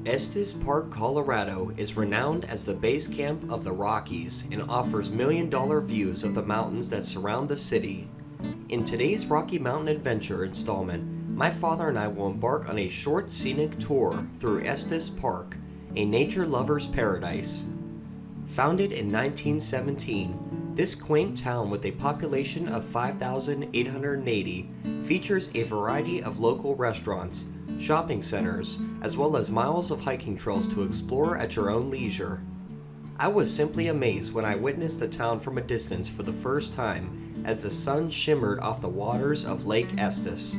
Estes Park, Colorado is renowned as the base camp of the Rockies and offers million-dollar views of the mountains that surround the city. In today's Rocky Mountain Adventure installment, my father and I will embark on a short scenic tour through Estes Park, a nature lover's paradise. Founded in 1917, this quaint town with a population of 5,880 features a variety of local restaurants, shopping centers, as well as miles of hiking trails to explore at your own leisure. I was simply amazed when I witnessed the town from a distance for the first time as the sun shimmered off the waters of Lake Estes.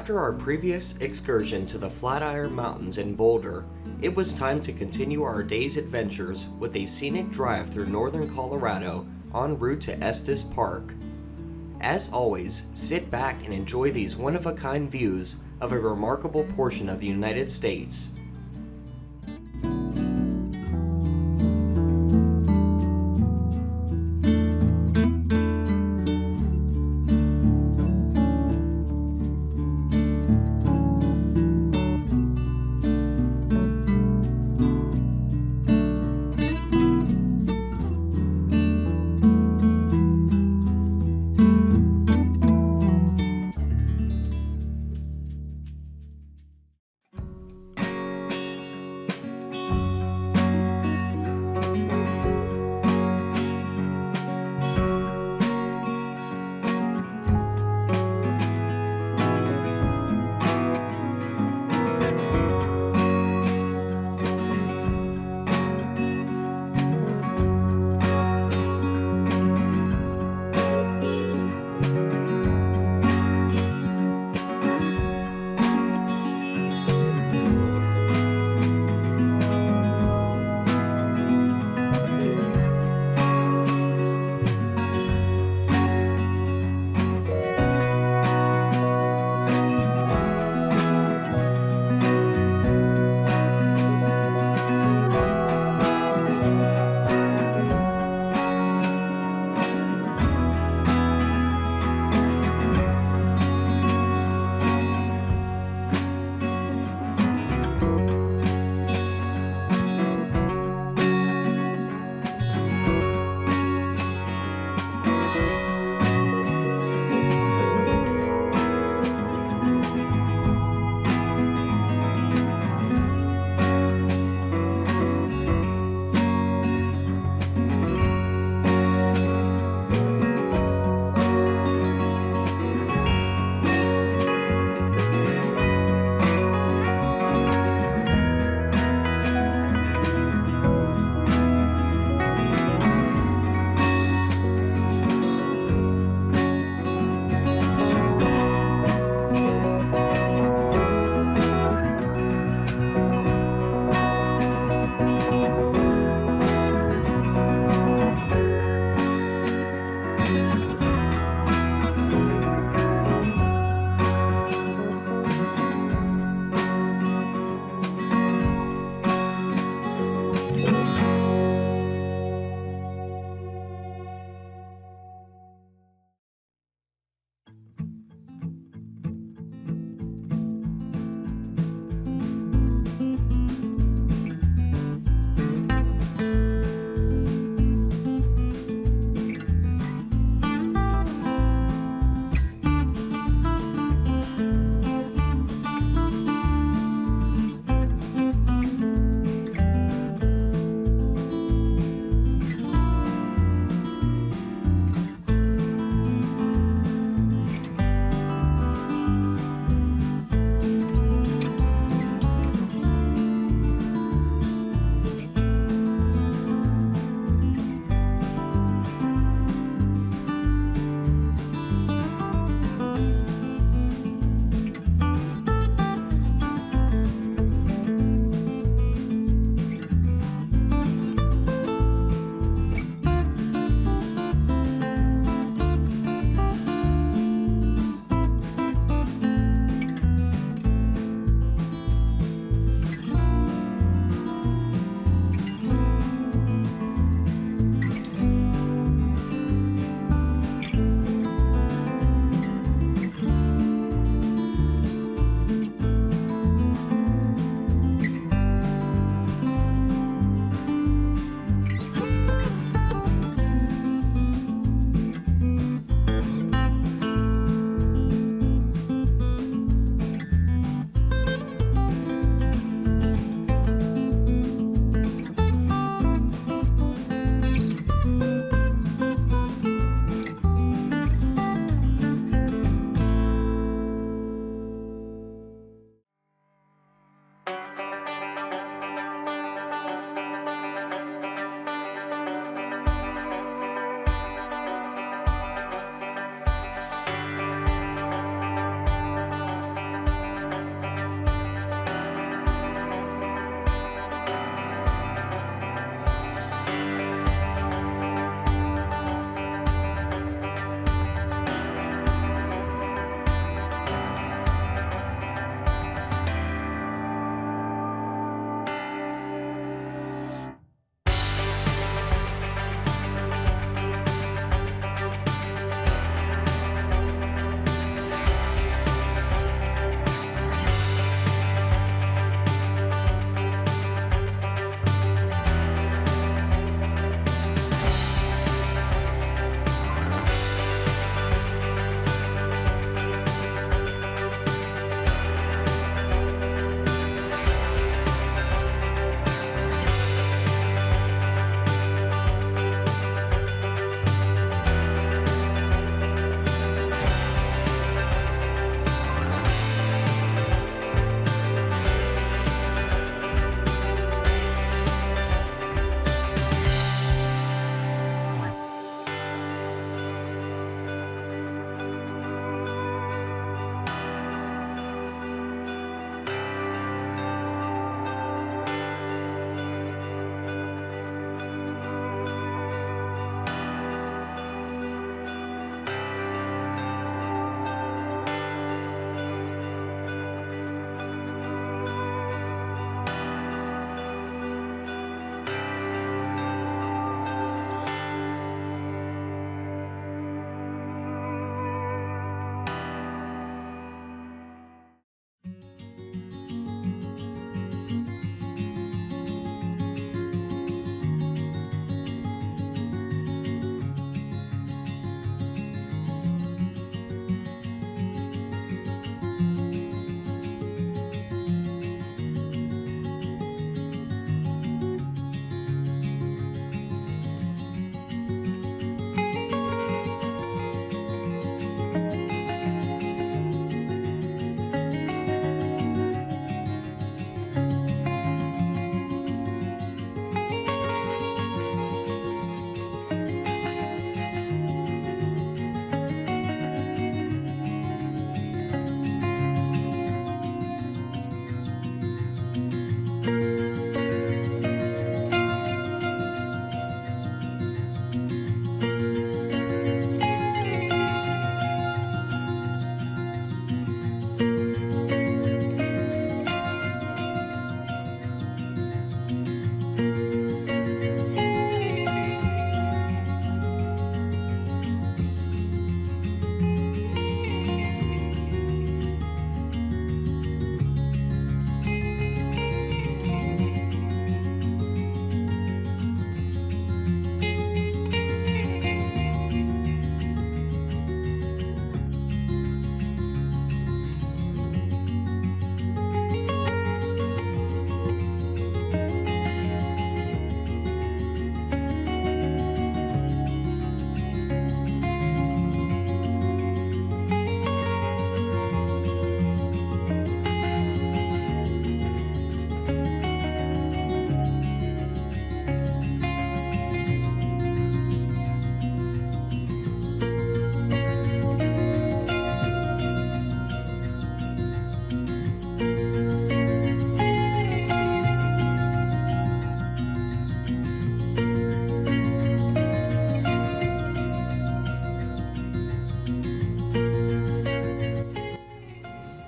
After our previous excursion to the Flatiron Mountains in Boulder, it was time to continue our day's adventures with a scenic drive through northern Colorado en route to Estes Park. As always, sit back and enjoy these one-of-a-kind views of a remarkable portion of the United States.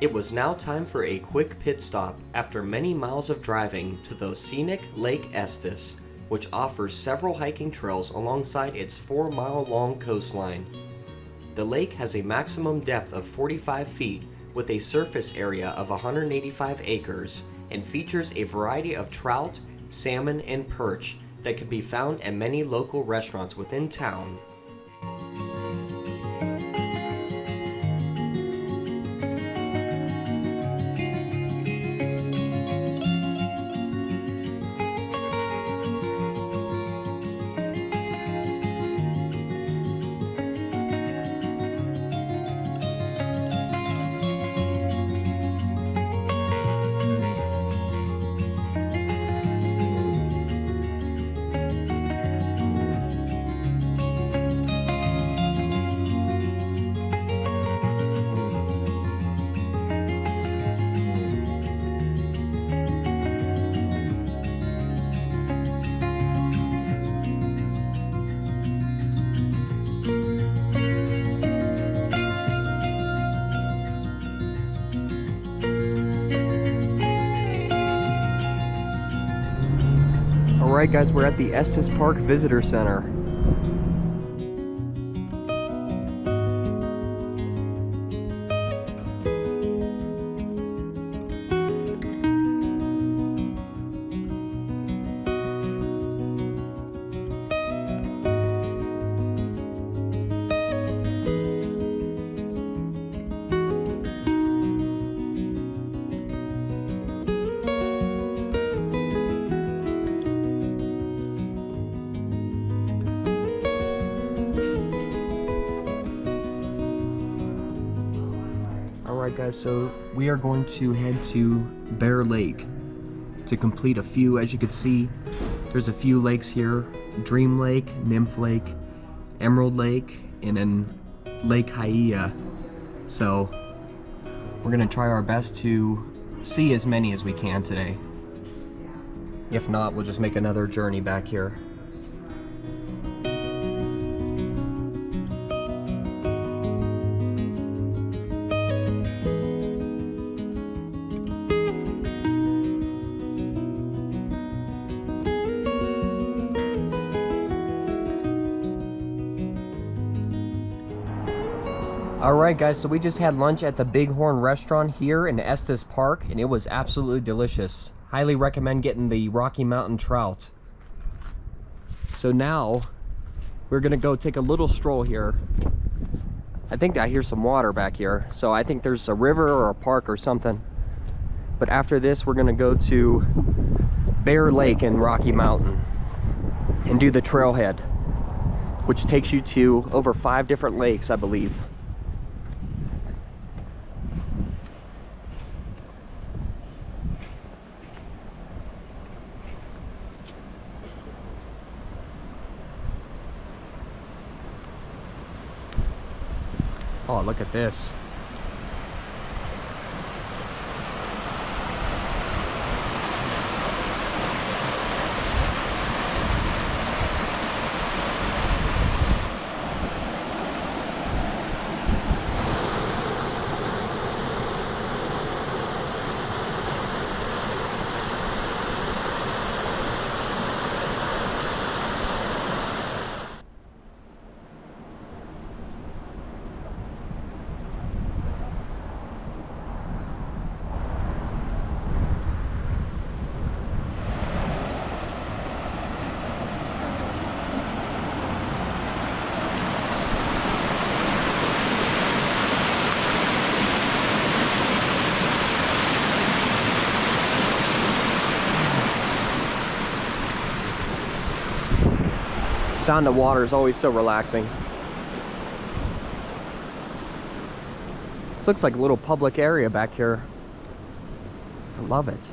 It was now time for a quick pit stop after many miles of driving to the scenic Lake Estes, which offers several hiking trails alongside its 4-mile-long coastline. The lake has a maximum depth of 45 feet with a surface area of 185 acres and features a variety of trout, salmon, and perch that can be found at many local restaurants within town. Alright guys, we're at the Estes Park Visitor Center. Alright guys, so we are going to head to Bear Lake to complete a few. As you can see, there's a few lakes here: Dream Lake, Nymph Lake, Emerald Lake, and then Lake Hyea. So we're gonna try our best to see as many as we can today. If not, we'll just make another journey back here. Alright guys, so we just had lunch at the Bighorn restaurant here in Estes Park, and it was absolutely delicious. Highly recommend getting the Rocky Mountain trout. So now we're gonna go take a little stroll here. I think I hear some water back here, so I think there's a river or a park or something. But after this, we're gonna go to Bear Lake in Rocky Mountain and do the trailhead, which takes you to over 5 different lakes, I believe. Oh, look at this. Sound of water is always so relaxing. This looks like a little public area back here. I love it.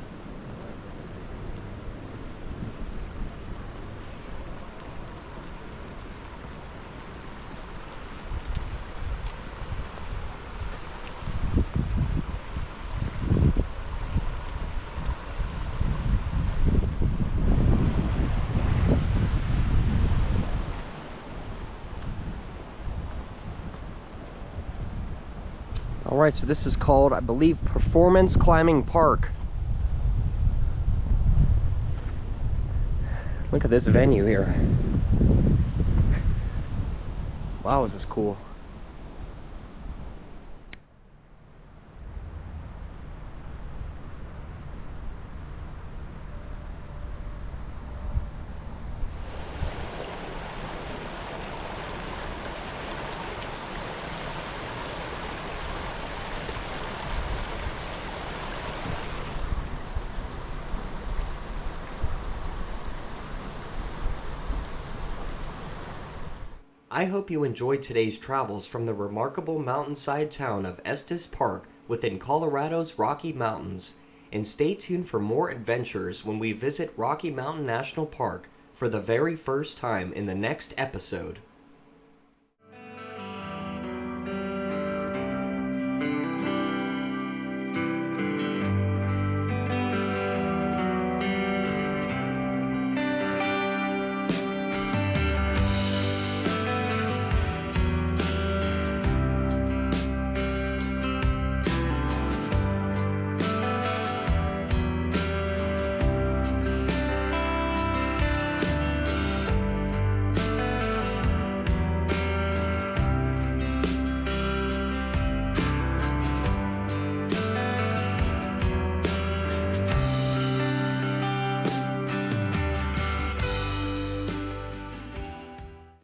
Alright, so this is called, I believe, Performance Climbing Park. Look at this venue here. Wow, is this cool. I hope you enjoyed today's travels from the remarkable mountainside town of Estes Park within Colorado's Rocky Mountains, and stay tuned for more adventures when we visit Rocky Mountain National Park for the very first time in the next episode.